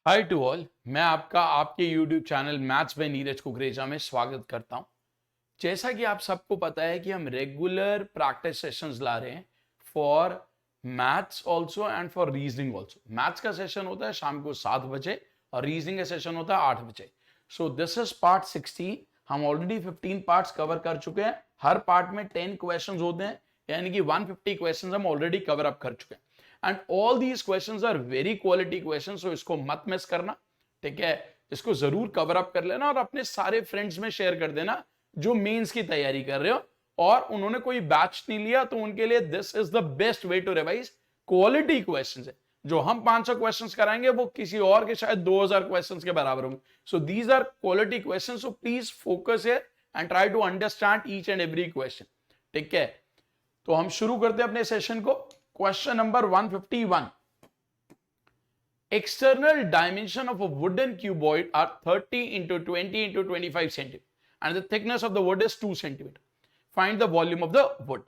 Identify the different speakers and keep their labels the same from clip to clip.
Speaker 1: Hi to all. मैं आपका आपके YouTube channel maths by Neeraj Kukreja में स्वागत करता हूं। जैसा कि आप सबको पता है कि हम रेगुलर प्रैक्टिस सेशंस ला रहे हैं for maths also and for reasoning also. Maths का सेशन होता है शाम को 7 बजे और रीजनिंग का सेशन होता है 8 बजे। सो दिस इज पार्ट 16। हम ऑलरेडी 15 पार्ट्स कवर कर चुके हैं। हर पार्ट में 10 क्वेश्चंस होते हैं, यानी कि 150 क्वेश्चंस हम ऑलरेडी कवर अप कर चुके हैं। And all these questions are very quality questions, so इसको मत मिस करना। ठीक है, इसको जरूर कवर अप कर लेना और अपने सारे फ्रेंड्स में शेयर कर देना जो मेंस की तैयारी कर रहे हो और उन्होंने कोई बैच नहीं लिया, तो उनके लिए this is the best way to revise. Quality questions है। जो हम 500 क्वेश्चंस कराएंगे वो किसी और के शायद 2000 क्वेश्चंस के बराबर होंगे। So these are quality questions, so please focus here and try to understand each and every question. ठीक है, तो हम शुरू करते हैं अपने सेशन को। Question number 151। External dimension of a wooden cuboid are 30 into 20 into 25 centimeter and the thickness of the wood is 2 centimeter. Find the volume of the wood.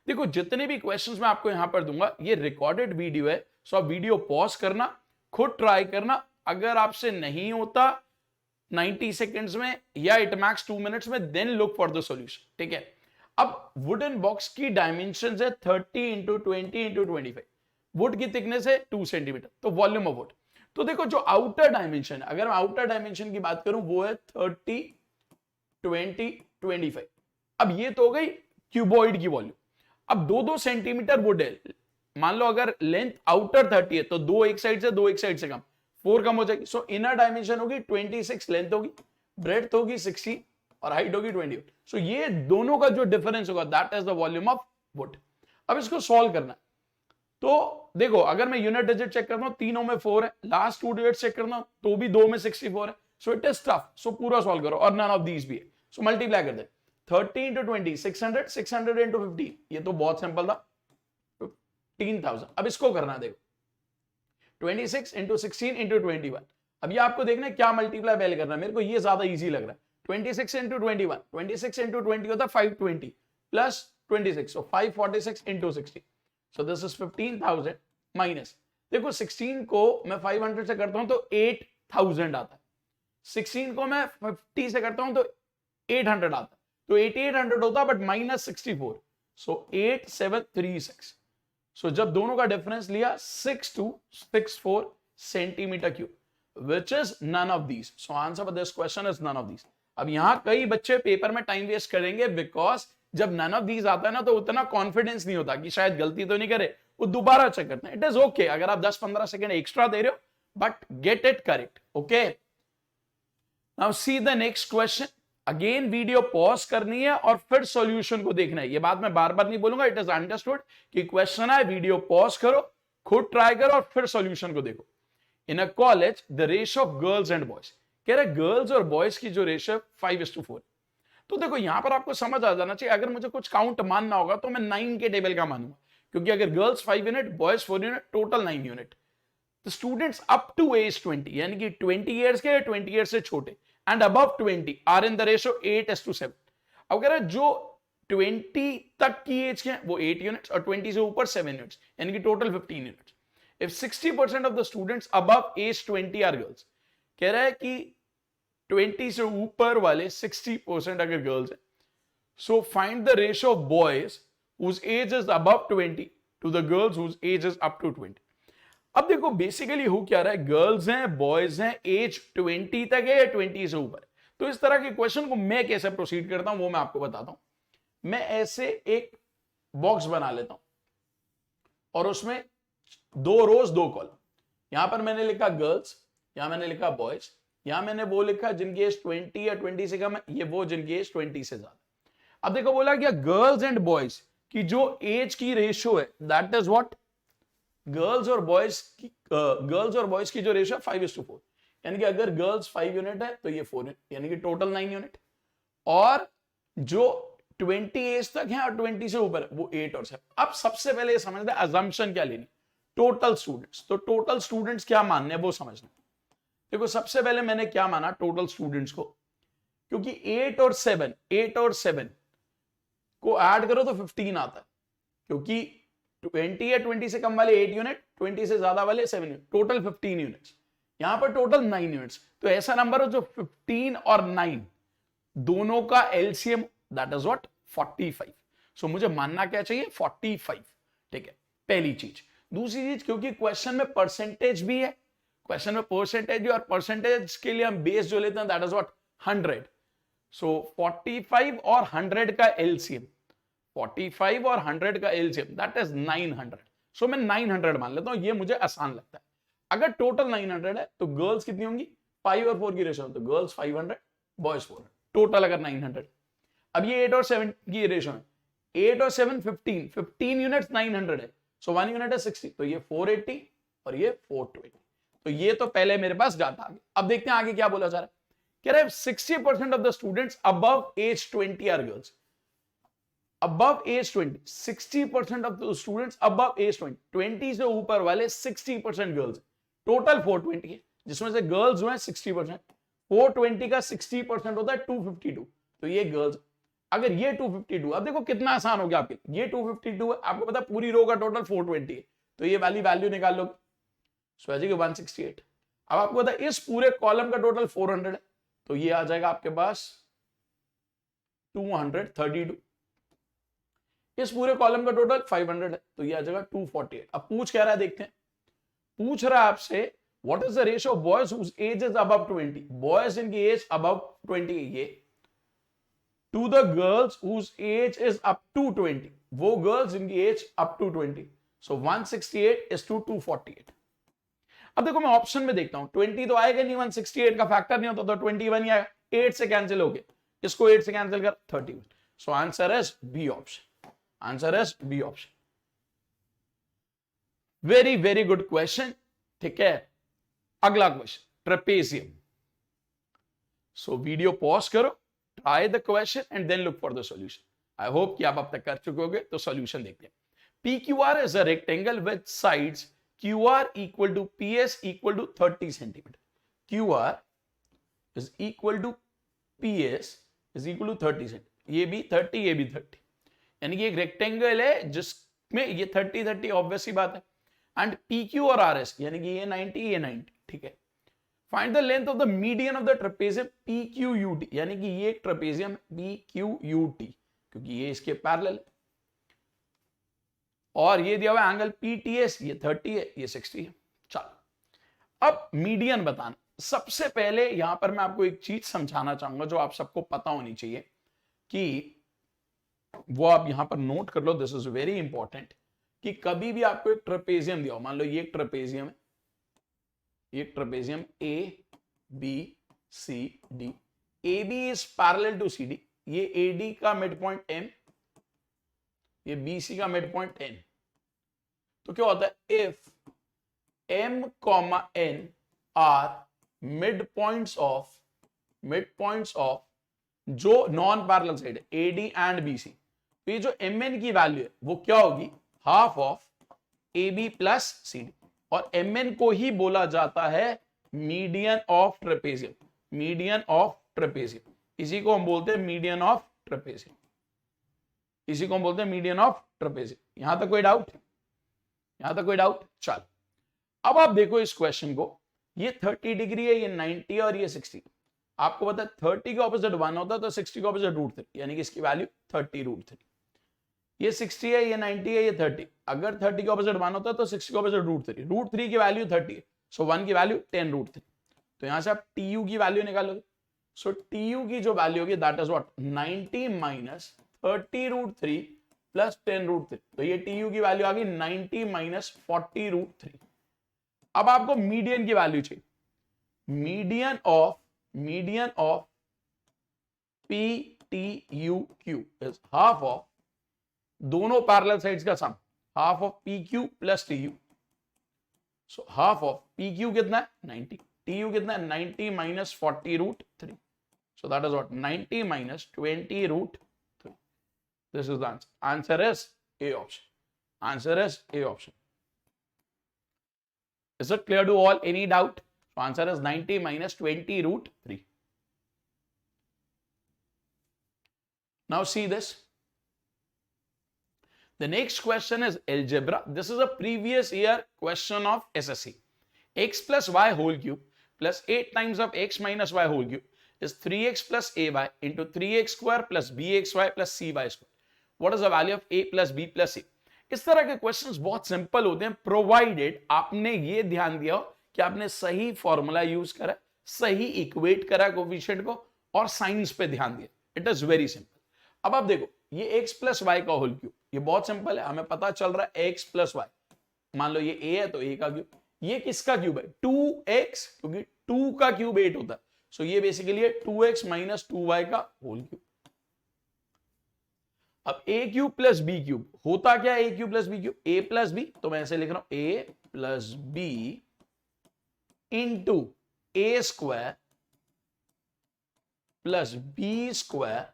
Speaker 1: देखो, जितने भी क्वेश्चंस मैं आपको यहां पर दूंगा ये रिकॉर्डेड वीडियो है, सो आप वीडियो पॉज करना, खुद ट्राई करना। अगर आपसे नहीं होता 90 सेकेंड्स में या इट मैक्स 2 मिनट्स में, then look for the solution. ठीक है, अब वुडन बॉक्स की डायमेंशन है 30 इंटू 20 इंटू 25। वुड की थिकनेस है 2 सेंटीमीटर, तो वॉल्यूम ऑफ वुड। तो देखो, जो आउटर डायमेंशन है, अगर मैं आउटर डायमेंशन की बात करूं, वो है 30 20 25। अब ये तो हो गई क्यूबॉइड की वॉल्यूम। अब 2-2 सेंटीमीटर वुड है। मान लो अगर लेंथ आउटर 30 है तो 2 एक साइड से 2 एक साइड से कम, 4 कम हो जाएगी। सो इनर डायमेंशन होगी 26, लेंथ होगी, ब्रेड्थ होगी 60 और हाइट होगी 20। सो ये दोनों का जो डिफरेंस होगा that is the volume of would. अब इसको सॉल्व करना है। तो देखो, अगर मैं यूनिट डिजिट चेक करता हूं, तीनों में 4 है, लास्ट 2 डिजिट चेक करता हूं तो भी 2 में 64 है। So it is tough. So पूरा सॉल्व करो और नन ऑफ दीज भी है। सो मल्टीप्लाई कर दे 30 इंटू 20 600, 600 इंटू 50, ये तो बहुत सिंपल था, 15,000। अब इसको करना है, देखो 26 इंटू 16 इंटू 21। अब ये आपको देखना है क्या मल्टीप्लाई पहले करना है, मेरे को ये ज्यादा इजी लग रहा है। 26 इंटू 21, 26 इंटू 20 होता है 520 plus 26, so 546 into 60। So this is 15,000 minus, देखो 16 को मैं 500 से करता हूं तो 8,000 आता है, 16 को मैं 50 से करता हूं तो 800 आता है, तो 8800 होता है, बट माइनस 64, सो 8736। सो जब दोनों का डिफरेंस लिया 6264 centimetre cube, which is none of these. So answer for this question is none of these. अब यहां कई बच्चे पेपर में टाइम वेस्ट करेंगे, बिकॉज जब नन ऑफ दीज आता है ना तो उतना कॉन्फिडेंस नहीं होता कि शायद गलती तो नहीं करे, वो दोबारा चेक करते हैं। इट इज ओके अगर आप 10-15 सेकेंड एक्स्ट्रा दे रहे हो, but get it correct. Okay, now see the next question. Again video pause करनी है और फिर सॉल्यूशन को देखना है। ये बात मैं बार बार नहीं बोलूंगा, इट इज अंडरस्टूड कि क्वेश्चन है, वीडियो पॉज करो, खुद ट्राई करो और फिर सॉल्यूशन को देखो। In a college the ratio of girls and boys, कह रहे गर्ल्स और बॉयज की जो रेशियो 5:4। तो देखो यहां पर आपको समझ आ जाना चाहिए, अगर मुझे कुछ काउंट मानना होगा तो मैं 9 के टेबल का मानूंगा, क्योंकि अगर girls 5 unit, boys 4 unit, total 9 unit. The students up to age 20, यानी कि 20 years के या 20 years से छोटे and above 20 are in the ratio 8:7। अगर जो 20 तक की एज के हैं वो 8 यूनिट्स और 20 से ऊपर 7 यूनिट्स, यानी कि total 15 units. If 60% of the students above age 20 are girls, कह रहा है कि 20 से ऊपर वाले 60% अगर गर्ल्स है, so find the ratio of boys whose age is above 20 to the girls whose age is up to 20। अब देखो बेसिकली हो क्या रहा है, गर्ल्स हैं, बॉयज हैं, एज 20 तक है या 20 से ऊपर। तो इस तरह के क्वेश्चन को मैं कैसे प्रोसीड करता हूं वो मैं आपको बताता हूं। मैं ऐसे एक बॉक्स बना लेता हूं और उसमें 2 रोज 2 कॉलम। यहां पर मैंने लिखा गर्ल्स, यहां मैंने लिखा बॉयज, यहां मैंने वो लिखा जिनकी एज 20 या 20 से कम है, ये वो जिनकी एज 20 से ज्यादा। अब देखो बोला क्या, गर्ल्स एंड बॉयज की जो एज की रेशियो है दैट इज व्हाट, गर्ल्स और बॉयज की जो रेशियो 5:4, यानी कि अगर गर्ल्स 5 यूनिट है तो ये 4 यूनिट, यानी कि टोटल 9 यूनिट। और जो 20 एज तक है और 20 से ऊपर है वो 8 और 7। अब सबसे पहले ये समझना है अजम्पशन क्या लेनी, टोटल स्टूडेंट्स। तो टोटल स्टूडेंट्स क्या मानने हैं वो समझना। देखो सबसे पहले मैंने क्या माना टोटल स्टूडेंट्स को, क्योंकि 8 और 7 को ऐड करो तो 15 आता है, क्योंकि 20 या 20 से कम वाले 8 यूनिट, 20 से ज्यादा वाले 7 यूनिट, टोटल 15 यूनिट्स। यहां पर टोटल 9 यूनिट्स, तो ऐसा नंबर हो जो 15 और 9 दोनों का एलसीएम, दैट इज व्हाट 45। सो मुझे मानना क्या चाहिए 45, ठीक है, पहली चीज। दूसरी चीज, क्योंकि क्वेश्चन में परसेंटेज भी है, क्वेश्चन में परसेंटेज भी, और परसेंटेज के लिए हम बेस जो लेते हैं दैट इज व्हाट 100। सो 45 और 100 का एलसीएम, 45 और 100 का एलसीएम दैट इज 900। सो मैं 900 मान लेता हूं, ये मुझे आसान लगता है। अगर टोटल 900 है तो गर्ल्स कितनी होंगी, 5 और 4 की रेशो, तो गर्ल्स 500, बॉयज 400, टोटल अगर 900। अब ये 8 और 7 की रेशो है, 8 और 7 15, 15 यूनिट्स 900 है, सो 1 यूनिट है 60, तो ये 480 और ये 420। तो ये तो पहले मेरे पास डाटा आ गया। अब देखते हैं आगे क्या बोला जा रहा है। कह रहे हैं 60% of the students above age 20 are girls. above age 20, 60% of the students above age 20, 20 से ऊपर वाले 60% गर्ल्स, टोटल 420 है, जिसमें से गर्ल्स जो है 60%, 420 का 60% होता है 252, तो ये गर्ल्स। अगर ये 252, अब देखो कितना आसान हो गया आपके, ये 252 है, आपको पता पूरी रो का टोटल 420 है, तो ये वाली वैल्यू निकाल लो, सो 168। अब आपको पता इस पूरे कॉलम का टोटल 400 है, तो ये आ जाएगा आपके पास 232। इस पूरे कॉलम का टोटल 500 है, तो ये आ जाएगा 248। अब पूछ क्या रहा है देखते हैं, पूछ रहा है आपसे what is the ratio of boys whose age is above 20, boys इनकी एज अबव 20 ये, to the girls whose age is up to 20, वो गर्ल्स इनकी age up to 20, so 168 is to 248। अब देखो मैं ऑप्शन में देखता हूं, 20 तो आएगा नहीं, 168 का फैक्टर नहीं होता, तो 21 ही आएगा, 8 से कैंसिल हो गया, इसको 8 से कैंसिल कर 31, so answer is b option, answer is b option. Very very good question, ठीक है। अगला question trapezium. So video pause करो, try the question and then look for the solution. I hope कि आप अब तक कर चुके होगे, तो सॉल्यूशन देखते हैं। PQR is a rectangle with sides QR equal to PS equal to 30 centimeter. QR is equal to PS is equal to 30 centimeter. ये भी 30, ये भी 30, यानी कि एक रेक्टेंगल है जिसमें ये 30 ऑब्वियस ही बात है, एंड PQ और RS यानी कि ये 90, ये 90, ठीक है। Find the length of the median of the trapezium PQUT, यानी कि ये एक ट्रेपेजियम PQUT, क्योंकि ये इसके पैरेलल है, और ये दिया हुआ एंगल PTS, ये 30 है, ये 60 है। चलो अब मीडियन बताना। सबसे पहले यहां पर मैं आपको एक चीज समझाना चाहूंगा जो आप सबको पता होनी चाहिए, कि वो आप यहां पर नोट कर लो, दिस इज वेरी इंपॉर्टेंट, कि कभी भी आपको एक ट्रेपेजियम दिया हो, मान लो ये एक ट्रेपेजियम है, एक trapezium ABCD, AB is parallel to CD, ये AD का मिड पॉइंट M, ये BC का मिड पॉइंट N, तो क्या होता है, if M, N are mid points of जो नॉन पैरेलल साइड है AD एंड BC, तो ये जो MN की वैल्यू है वो क्या होगी, half of AB plus CD, और MN को ही बोला जाता है median of trapezium, median of trapezium, इसी को हम बोलते हैं मीडियन ऑफ ट्रेपेजियम, इसी को हम बोलते हैं मीडियन ऑफ ट्रेपेजियम। यहां तक कोई डाउट, यहां तक कोई डाउट। चल अब आप देखो इस क्वेश्चन को, ये 30 डिग्री है, ये 90 और ये 60, आपको पता है 30 का ऑपोजिट 1 होता है, तो 60 का ऑपोजिट √3, यानी कि इसकी वैल्यू 30√3, ये 60 है, ये 90 है, ये 30, अगर 30 का ऑपोजिट 1 होता है तो 60 का ऑपोजिट √3, √3 की वैल्यू 30 है, सो 1 की वैल्यू 10√3, तो यहां से आप TU की वैल्यू निकालोगे, सो TU की जो वैल्यू होगी that is what 90 minus 30√3 plus 10√3, तो ये TU की वैल्यू आ गई 90 माइनस 40√3। अब आपको मीडियन की वैल्यू चाहिए, median of PTUQ is half of दोनों पैरेलल साइड्स का sum, half of PQ plus TU, so half of PQ कितना है 90, TU कितना है 90 minus 40√3, so that is what 90 minus 20√3. This is the answer. Answer is A option. Answer is A option. Is it clear to all? Any doubt? So answer is 90 minus 20√3. Now see this. The next question is algebra. This is a previous year question of SSC. x plus y whole cube plus 8 times of x minus y whole cube is 3x plus ay into 3x square plus bxy plus cy square. What is the value of a plus b plus c? इस तरह के questions बहुत simple होते हैं, provided आपने ये ध्यान दिया हो कि आपने सही फॉर्मूला यूज करा, सही इक्वेट करा कोफिशिएंट को, और साइंस पे ध्यान दिया. It is very simple. अब आप देखो ये x प्लस वाई का होल क्यूब, ये बहुत सिंपल है, हमें पता चल रहा है x प्लस वाई. मान लो ये a है तो a का क्यूब. ये किसका क्यूब है? 2x, क्योंकि 2 का क्यूब 8 होता है. सो ये बेसिकली है 2x माइनस 2y का होल क्यूब. अब a cube plus b cube होता क्या है? a cube plus b cube a plus b, तो मैं ऐसे लिख रहा हूं a plus b into a square plus b square,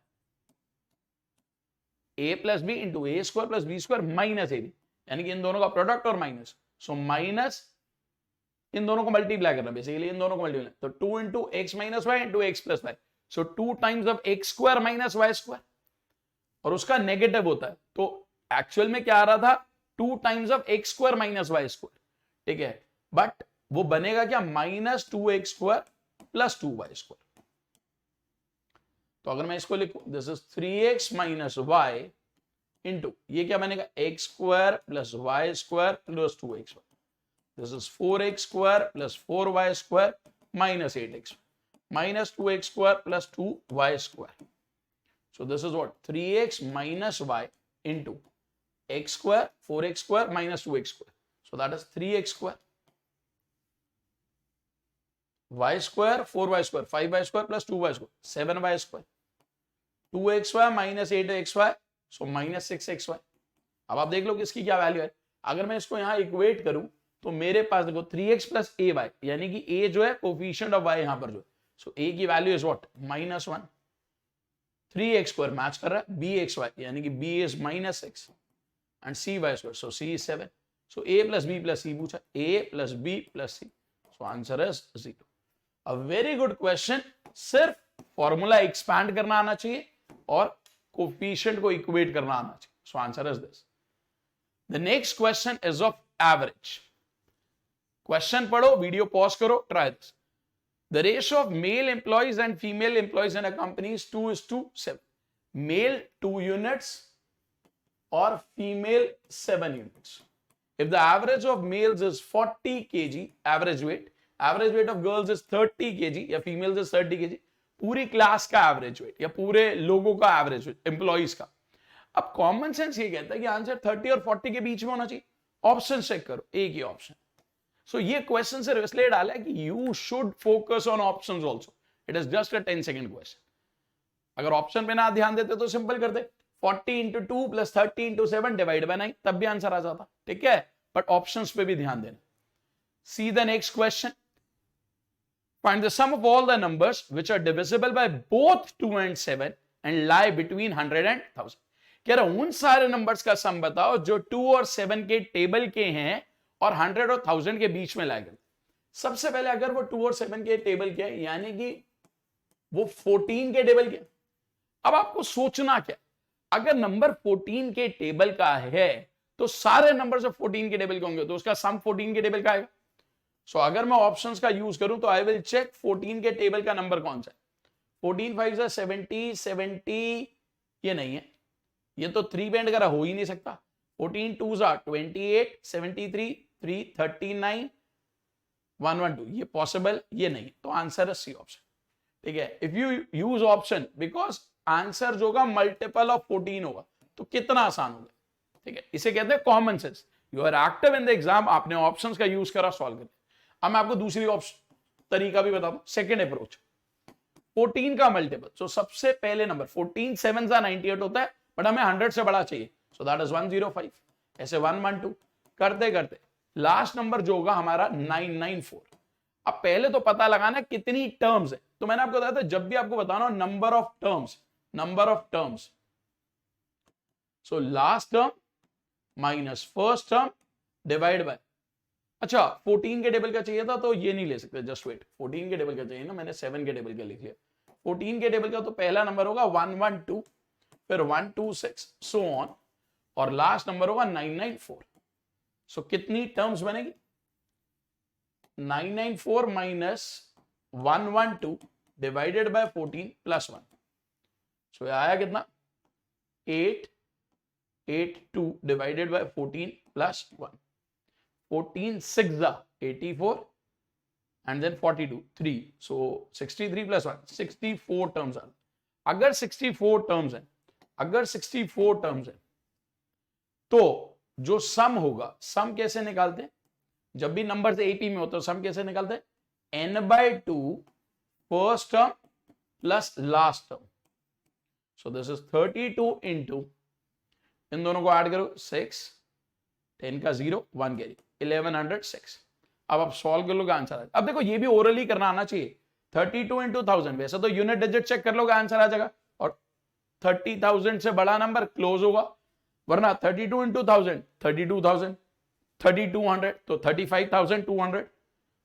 Speaker 1: a plus b into a square plus b square minus a b, यानी कि इन दोनों का प्रोडक्ट और माइनस. सो माइनस इन दोनों को मल्टीप्लाई करना, बेसिकली इन दोनों को मल्टीप्लाई, तो 2 into x minus y into x plus y. So 2 times of x square minus y square, और उसका नेगेटिव होता है, तो एक्चुअल में क्या आ रहा था? 2 times of x square minus y square. ठीक है, बट वो बनेगा क्या? Minus 2x square plus 2y square. तो अगर मैं इसको लिखूं, this is 3x minus y into ये क्या बनेगा? X square plus y square plus 2x. This is 4x square plus 4y square minus 8x minus 2x square plus 2y square. So this is what? 3x minus y into x square, 4x square minus 2x square. So that is 3x square. Y square, 4y square, 5y square plus 2y square, 7y square. 2xy minus 8xy, so minus 6xy. अब आप देख लो कि इसकी क्या value है. अगर मैं इसको यहां इक्वेट करूं तो मेरे पास देखो 3x प्लस ए वाई, यानी कि a जो है कोफिशिएंट ऑफ y यहां पर जो है, सो a की value is what? -1. 3x square match कर रहा है bxy, यानी कि b is -6 and cy square, so c is 7. So a plus b plus c पूछा, a plus b plus c, so answer is 0. A very good question. सिर्फ formula expand करना आना चाहिए और कोफिशिएंट को इक्वेट करना आना चाहिए. सो answer is this. The next question is of average. Question पढ़ो, वीडियो पॉज करो, try this. The ratio of male employees and female employees in a company is 2:7. Male 2 units or female 7 units. If the average of males is 40 kg average weight of girls is 30 kg या females is 30 kg, पूरी class का average weight या पूरे लोगों का average weight employees का. अब common sense ये कहता है कि आंसर 30 और 40 के बीच में होना चाहिए. ऑप्शन चेक करो, एक ही ऑप्शन. सो ये क्वेश्चन सिर्फ इसलिए डाला है कि you should focus on options also. It is just a 10 second question. अगर ऑप्शन पे ना ध्यान देते तो सिंपल करते, 40 into 2 plus 30 into 7 divide by 9, तब भी आंसर आ जाता. ठीक है, बट ऑप्शंस पे भी ध्यान देना. See the next question. Find the sum of all the numbers which are divisible by both 2 and 7 and lie between 100 and 1000. कह रहा उन सारे नंबर्स का सम बताओ जो 2 और 7 के टेबल के हैं और 100 और 1000 के बीच में लाएगा. सबसे पहले अगर वो 2 और 7 के टेबल के हैं, यानी कि वो 14 के टेबल के. अब आपको सोचना क्या, अगर नंबर 14 के टेबल का है तो सारे नंबर जब 14 के टेबल के होंगे तो उसका सम 14 के टेबल का आएगा. सो अगर मैं ऑप्शंस का यूज करूं तो आई विल चेक 14 के टेबल का नंबर कौन सा है. 14 5 70, 70 ये नहीं है, ये तो 3 बैंड का हो ही नहीं सकता. 14 2 28, 73, 3, 39, 112, ये पॉसिबल ये नहीं. तो आंसर है सी ऑप्शन. ठीक है, if you use option, because answer जो होगा मल्टीपल ऑफ 14 होगा, तो कितना आसान होगा. ठीक है, इसे कहते हैं common sense. You are active in the exam, आपने ऑप्शंस का यूज करा, सॉल्व कर. अब मैं आपको दूसरी ऑप्शन तरीका भी बता दूं, सेकेंड अप्रोच. 14 का मल्टीपल, सो सबसे पहले नंबर 14 7 98 होता है, बट हमें 100 से बड़ा चाहिए, सो दैट इज 105. ऐसे 112 करते करते लास्ट नंबर जो होगा हमारा 994. अब पहले तो पता लगाना कितनी टर्म्स है. तो मैंने आपको बताया था जब भी आपको बताना number of terms, so last term minus first term divide by. अच्छा 14 के टेबल का चाहिए था तो ये नहीं ले सकते, जस्ट वेट. 14 के टेबल का चाहिए ना, मैंने 7 के टेबल का लिख लिया. 14 के टेबल का तो पहला नंबर होगा 112, फिर 126 सो ऑन, और लास्ट नंबर होगा 994. सो कितनी टर्म्स बनेगी? 994 माइनस 112 डिवाइडेड बाय 14 प्लस 1, सो आया कितना 882 divided by 14 plus 1, 14 6 84 and then 42 3, so 63 plus 1 64 terms are. अगर 64 terms है, अगर 64 terms है तो जो सम होगा, सम कैसे निकालते हैं, जब भी नंबर एपी में होता है सम कैसे निकालते हैं, n/2 first term plus last term, so this is 32 into, इन दोनों को ऐड करो 6, 10 का 0 1 कैरी 1106। अब आप सॉल्व कर लोगे आंसर आ जाएगा। अब देखो ये भी ओरली करना आना चाहिए, 32 इंटू 1000, वैसे तो यूनिट डिजिट चेक कर लोगे आंसर आ जाएगा, और 30,000 से बड़ा नंबर क्लोज होगा, वरना 32 इंटू 1000 32,000, 3200 तो 35,200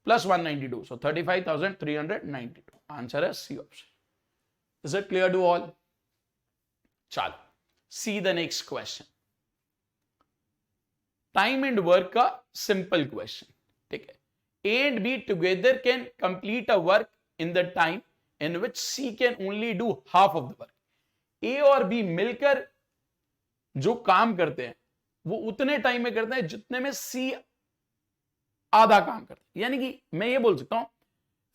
Speaker 1: प्लस 192, सो 35,392, आंसर है c option. Is it clear to all? चलो see the next question, time and work का सिंपल क्वेश्चन, ठीक है। A and B together can complete a work in the time in which C can only do half of the work. A और B मिलकर जो काम करते हैं वो उतने टाइम में करते हैं जितने में C आधा काम करते हैं, यानी कि मैं ये बोल सकता हूं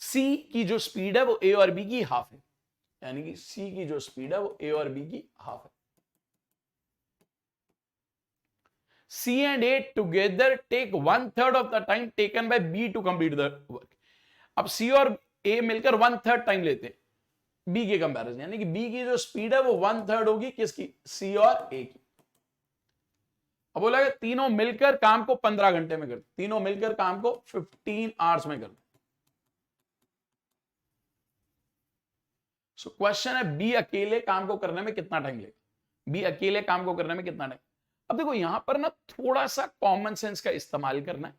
Speaker 1: C की जो स्पीड है वो A और B की हाफ है, यानी कि C की जो स्पीड है वो A और B की हाफ है। C and A together take 1/3 of the time taken by B to complete the work. अब C और A मिलकर 1/3 टाइम लेते हैं B के कंपैरिजन, यानी कि B की जो स्पीड है वो 1/3 होगी किसकी, C और A की। अब बोला तीनों मिलकर काम को 15 घंटे में करते, तीनों मिलकर काम को 15 आवर्स में करते। सो क्वेश्चन है B अकेले काम को करने में कितना टाइम लेगा, B अकेले काम को करने में कितना टाइम। अब देखो यहां पर ना थोड़ा सा कॉमन सेंस का इस्तेमाल करना है,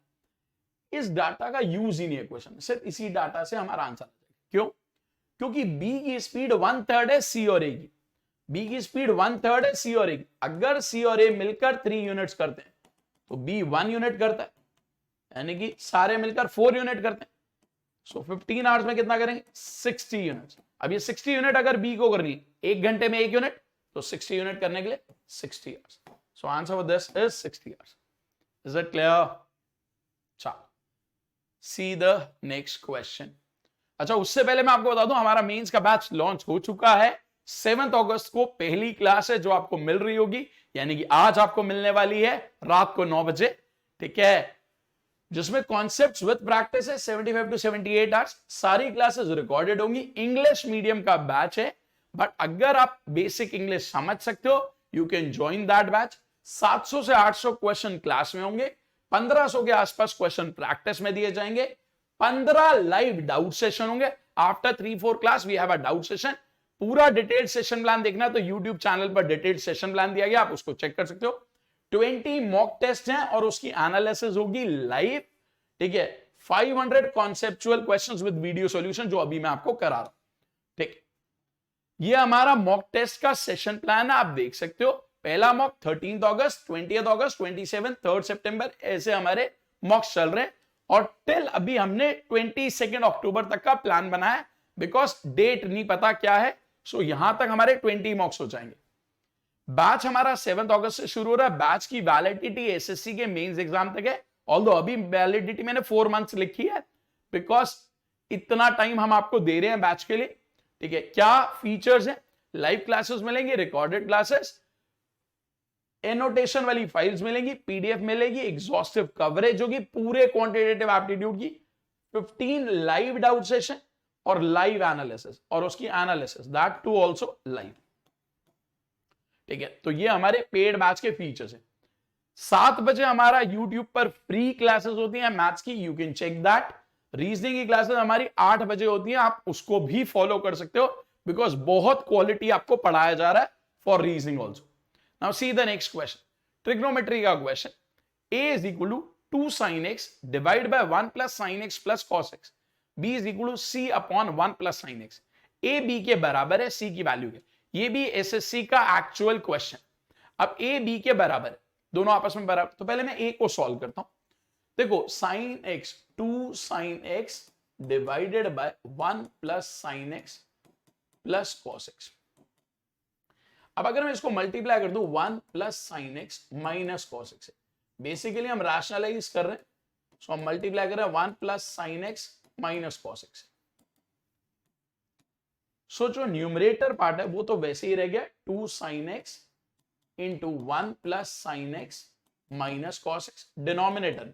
Speaker 1: इस डाटा का यूज ही नहीं है क्वेश्चन में, सिर्फ इसी डाटा से हमारा आंसर आ जाएगा। क्यों? क्योंकि B की स्पीड 1/3 है C और A की, B की स्पीड 1/3 है C और A की। अगर C और A मिलकर 3 यूनिट्स करते हैं तो B 1 यूनिट करता है, यानी कि सारे मिलकर 4 यूनिट करते हैं। सो 15 आवर्स में कितना करेंगे, 60 यूनिट्स। अब ये 60 यूनिट अगर B को करनी है 1 घंटे में 1 यूनिट, तो 60 यूनिट करने के लिए 60 hours. So answer for this is 60 hours. Is that clear? चलो see the next question. अच्छा उससे पहले मैं आपको बता दूं हमारा मेंस का बैच लॉन्च हो चुका है। 7 अगस्त को पहली क्लास है जो आपको मिल रही होगी, यानी कि आज आपको मिलने वाली है रात को 9 बजे, ठीक है, जिसमें कॉन्सेप्ट्स विद प्रैक्टिस है 75 to 78 आवर्स। सारी क्लासेस रिकॉर्डेड होंगी। इंग्लिश मीडियम का बैच है, बट अगर आप बेसिक इंग्लिश समझ सकते हो you can join that batch. 700 से 800 क्वेश्चन क्लास में होंगे, 1500 के आसपास क्वेश्चन प्रैक्टिस में दिए जाएंगे, 15 लाइव डाउट सेशन होंगे। After 3-4 class we have a doubt session. पूरा डिटेल्ड सेशन प्लान देखना है तो YouTube चैनल पर डिटेल्ड सेशन प्लान दिया गया, आप उसको चेक कर सकते हो। 20 मॉक टेस्ट हैं और उसकी एनालिसिस होगी लाइव, ठीक है। 500 conceptual questions with video solution जो अभी मैं आपको करा रहा हूं, ठीक। ये हमारा मॉक टेस्ट का सेशन प्लान है, आप देख सकते हो। पहला मॉक 13 अगस्त, 20 अगस्त, 27, 3 सितंबर, ऐसे हमारे मॉक्स चल रहे हैं। और टिल अभी हमने 22 अक्टूबर तक का प्लान बनाया है, बिकॉज डेट नहीं पता क्या है। सो यहां तक हमारे 20 मॉक्स हो जाएंगे। बैच हमारा 7 अगस्त से शुरू हो रहा है। बैच की वैलिडिटी एसएससी के मेंस एग्जाम तक है, ऑल्दो अभी वैलिडिटी मैंने 4 मंथ्स लिखी है, बिकॉज इतना टाइम हम आपको दे रहे हैं बैच के लिए, ठीक है। क्या फीचर्स है, लाइव क्लासेस मिलेंगे, रिकॉर्डेड क्लासेस, एनोटेशन वाली फाइल्स मिलेंगी, पीडीएफ मिलेगी, एग्जॉस्टिव कवरेज होगी पूरे क्वांटिटेटिव एप्टीट्यूड की, 15 लाइव डाउट सेशन और लाइव एनालिसिस, और उसकी analysis that too also live, ठीक है। तो ये हमारे पेड बैच के फीचर्स हैं। 7 बजे हमारा यूट्यूब पर फ्री क्लासेस होती हैं मैथ्स की, you can check that. Reasoning की क्लासेस हमारी 8 बजे होती हैं, आप उसको भी फॉलो कर सकते हो, बिकॉज बहुत क्वालिटी आपको पढ़ाया जा रहा है for reasoning also. Now see the next question. Trigonometry का question. A is equal to 2 sin x divided by 1 plus sin x plus cos x. B is equal to C upon 1 plus sin x. A B के बराबर है C की value के। ये भी SSC का actual question. अब A B के बराबर, दोनों आपस में बराबर, तो पहले मैं A को सॉल्व करता हूं। देखो sin x 2 sin x divided by 1 plus sin x plus cos x. अब अगर मैं इसको मल्टीप्लाई कर दूं 1 plus sine x minus cos x, basically हम रैशनलाइज कर रहे हैं, सो हम मल्टीप्लाई कर रहे हैं 1 plus sine x minus cos x. So जो न्यूमरेटर पार्ट है वो तो वैसे ही रह गया 2 sine x into 1 plus sine x minus cos x denominator.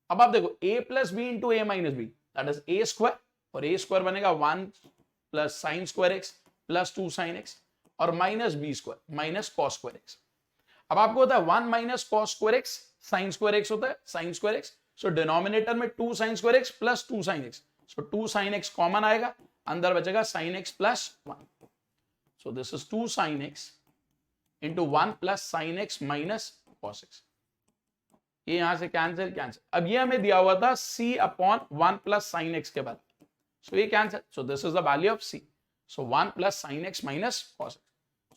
Speaker 1: अब आप देखो a plus b into a minus b that is a square, और ए स्क्वायर बनेगा 1 plus sine square x plus 2 sine x और minus b square minus cos square x. अब आपको होता है 1 minus cos square x sine square x होता है sine square x, so denominator में 2 sine square x plus 2 sine x, so 2 sine x common आएगा, अंदर बचेगा sine x plus 1, so this is 2 sine x into 1 plus sine x minus cos x. ये यहां से cancel cancel. अब ये हमें दिया हुआ था c upon 1 plus sine x के बाद, सो ये cancel, so this is the value of c, so 1 plus sin x minus cos x.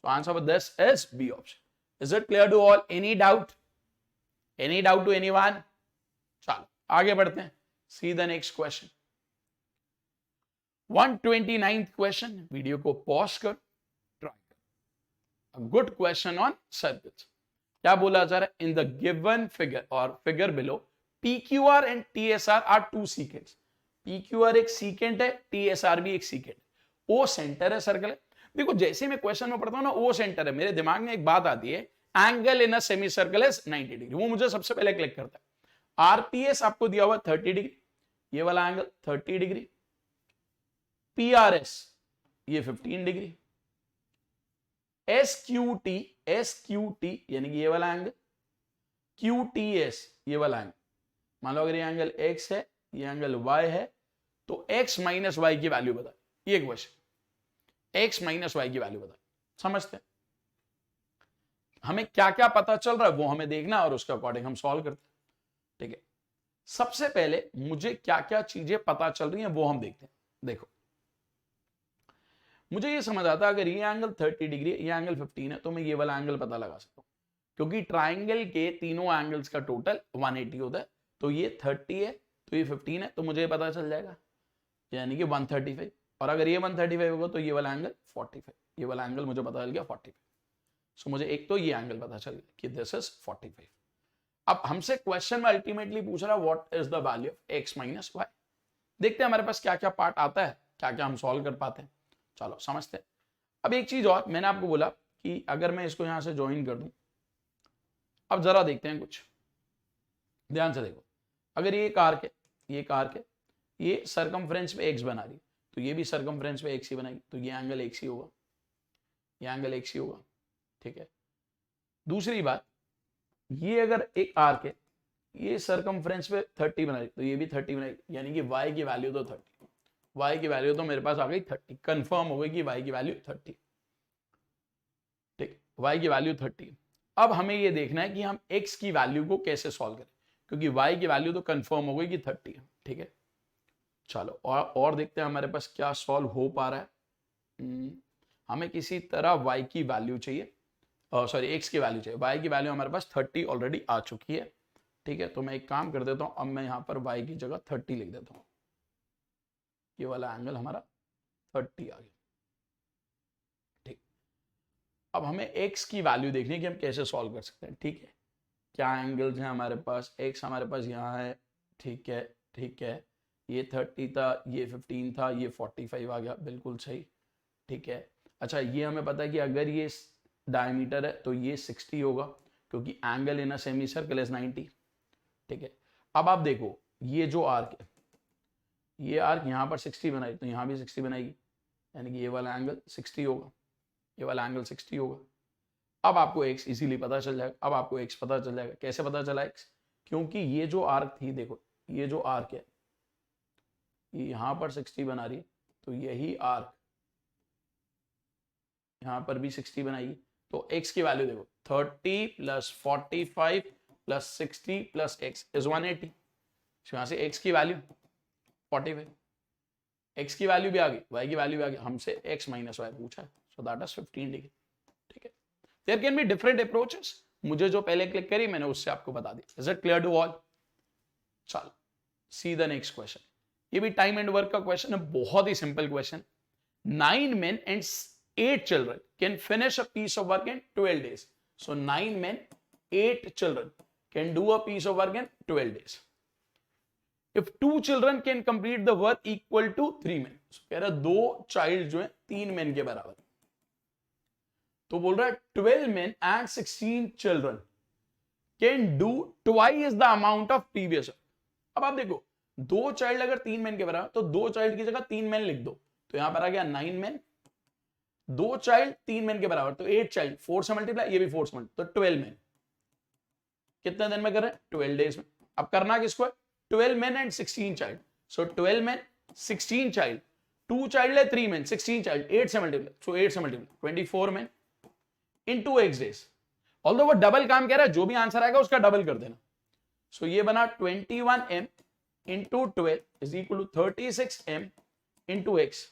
Speaker 1: So answer for this is B option. Is it clear to all? Any doubt? Any doubt to anyone? चलो आगे बढ़ते हैं, see the next question. 129th question. Video को pause कर try कर। A good question on circuits. क्या बोला जा रहा है? In the given figure or figure below, PQR and TSR are two secants. PQR एक secant है, TSR भी एक secant। ओ सेंटर है सर्कल है। देखो जैसे मैं क्वेश्चन में पढ़ता हूं ना ओ सेंटर है, मेरे दिमाग में एक बात आती है angle in a semi circle is 90 degree, वो मुझे सबसे पहले क्लिक करता है। आरपीएस आपको दिया हुआ 30 डिग्री, ये वाला एंगल 30 डिग्री, पीआरएस ये 15 डिग्री, एसक्यूटी यानी कि ये वाला एंगल, क्यूटीएस ये वाला एंगल। मान लो अगर ये एंगल एक्स है, ये एंगल वाई है, तो एक्स माइनस वाई की वैल्यू बता, ये क्वेश्चन x माइनस वाई की वैल्यू बता। समझते हैं हमें क्या क्या पता चल रहा है वो हमें देखना और उसके अकॉर्डिंग हम सॉल्व करते हैं। ठीक है, सबसे पहले मुझे क्या क्या चीजें पता चल रही हैं वो हम देखते हैं। देखो मुझे ये समझ आता है अगर ये एंगल 30 डिग्री ये एंगल 15 है तो मैं ये वाला एंगल पता लगा सकता हूं, क्योंकि ट्राइंगल के तीनों एंगल्स का टोटल 180 होता है, तो ये 30 है तो ये 15 है, तो मुझे पता चल जाएगा यानी कि 135, और अगर ये 135 होगा तो ये वाला एंगल 45, ये वाला एंगल मुझे पता चल गया 45। सो मुझे एक तो ये एंगल पता चल गया कि दिस इज 45। अब हमसे क्वेश्चन में अल्टीमेटली पूछ रहा है what is the value of x minus y. देखते हैं हमारे पास क्या क्या पार्ट आता है, क्या क्या हम सॉल्व कर पाते हैं। चलो समझते हैं। अब एक चीज और, मैंने आपको बोला कि अगर मैं इसको यहां से ज्वाइन कर दूं, अब जरा देखते हैं कुछ ध्यान से देखो। अगर ये आर्क है, ये आर्क है, ये सरकमफ्रेंस पे x बना रही, तो ये भी सरकमफ्रेंस पे x ही बनाएगी, तो ये एंगल x ही होगा, ये एंगल x ही होगा। ठीक है, दूसरी बात, ये अगर एक आर्क है, ये सरकमफ्रेंस पे 30 बना रही, तो ये भी 30 बनाएगी, यानी कि y की वैल्यू तो 30, y की वैल्यू तो मेरे पास आ गई 30, कंफर्म हो गई कि y की वैल्यू 30। ठीक, y की वैल्यू 30। अब हमें ये देखना है कि हम x की वैल्यू को कैसे सॉल्व करें, क्योंकि y की वैल्यू तो कंफर्म हो गई कि 30 है। ठीक है, चलो और देखते हैं हमारे पास क्या सॉल्व हो पा रहा है। हमें किसी तरह y की वैल्यू चाहिए, सॉरी x की वैल्यू चाहिए। y की वैल्यू हमारे पास 30 ऑलरेडी आ चुकी है। ठीक है, तो मैं एक काम कर देता हूं, अब मैं यहां पर y की जगह 30 लिख देता हूं, ये वाला एंगल हमारा 30 आ गया। ठीक, अब हमें x की वैल्यू देखनी है कि हम कैसे सॉल्व कर सकते हैं। ठीक है, क्या एंगल्स हैं हमारे पास, x हमारे पास यहाँ है। ठीक है, ठीक है, ये 30 था, ये 15 था, ये 45 आ गया, बिल्कुल सही। ठीक है, अच्छा ये हमें पता है कि अगर ये डायमीटर है तो ये 60 होगा, क्योंकि angle in a semi circle is 90। ठीक है, अब आप देखो ये जो आर्क है, ये आर्क यहाँ पर 60 बनाई तो यहाँ भी 60 बनाएगी, यानी कि ये वाला एंगल 60 होगा, ये वाला एंगल 60 होगा। अब आपको x इजीली पता चल जाएगा। अब आपको x पता चल जाएगा, कैसे पता चला x, क्योंकि ये जो आर्क थी, देखो ये जो आर्क है ये यहां पर 60 बना रही है, तो यही आर्क यहां पर भी 60 बनाएगी, तो x की वैल्यू देखो 30 plus 45 plus 60 plus x is 180। यहां से x की वैल्यू 45, x की वैल्यू भी आ गई, y की वैल्यू भी आ गई, हमसे x माइनस वाई पूछा है, सो दैट इज 15 डिग्री। ठीक है, there can be different approaches, मुझे जो पहले क्लिक करी मैंने उससे आपको बता दी। Is it clear to all? चलो सी द नेक्स्ट क्वेश्चन। ये भी टाइम एंड वर्क का क्वेश्चन है, बहुत ही simple question. 9 men and 8 children can finish a piece of work in 12 days. So 9 men, 8 children can do a piece of work in 12 days. If 2 children can complete the work equal to 3 men. So कह रहा है 2 child जो है 3 men के बराबर, तो बोल रहा है 12 men and 16 children can do twice the amount of previous work. अब आप देखो 2 child अगर 3 men के बराबर, तो 2 child की जगह 3 men लिख दो, तो यहां पर आ गया 9 men, 2 child 3 men के बराबर, तो 8 child 4 से मल्टीप्लाई, ये भी 4 से मल्टीप्लाई, तो 12 men कितने दिन में कर रहे हैं? 12 डेज में। अब करना किसको है? 12 men and 16 child. So 12 men, 16 child, 2 child है 3 men, 16 child, 8 से मल्टीप्लाई, so 8 से multiply 24 men into x days. Although वो डबल काम कह रहा है, जो भी आंसर आएगा उसका डबल कर देना। सो ये बना 21m into 12 is equal to 36m into x.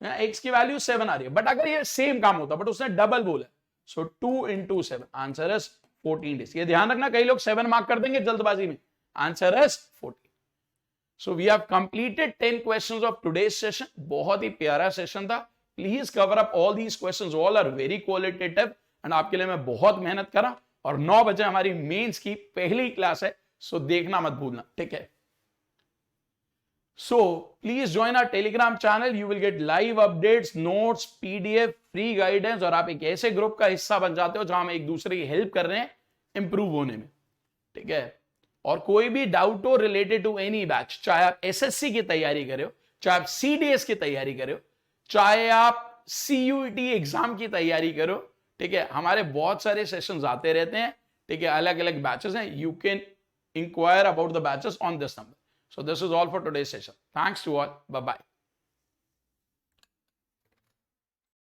Speaker 1: x की वैल्यू 7 आ रही है, बट अगर ये सेम काम होता बट उसने डबल बोला, सो 2 into 7, आंसर इज 14 days. ये ध्यान रखना, कई लोग 7 मार्क कर देंगे जल्दबाजी में, answer is 14. So we have completed 10 questions of today's session. बहुत ही प्यारा सेशन था. Please cover up all these questions, all are very qualitative and आपके लिए मैं बहुत मेहनत करा. और 9 बजे हमारी मेंस की पहली क्लास है, सो देखना मत भूलना, ठीक है? So please join our Telegram channel. You will get live updates, notes, PDF, free guidance, और आप एक ऐसे ग्रुप का हिस्सा बन जाते हो जहां हम एक दूसरे की हेल्प कर रहे हैं इंप्रूव होने में, ठीक है? और कोई भी डाउट हो रिलेटेड टू एनी बैच, चाहे आप एसएससी की तैयारी कर रहे हो, चाहे आप सीडीएस की तैयारी कर रहे हो, चाहे आप सीयूईटी एग्जाम की तैयारी करो, ठीक है? हमारे बहुत सारे सेशंस आते रहते हैं, ठीक है? अलग अलग बैचेस हैं. You can inquire about the batches on this number. So this is all for today's session. Thanks to all. Bye bye.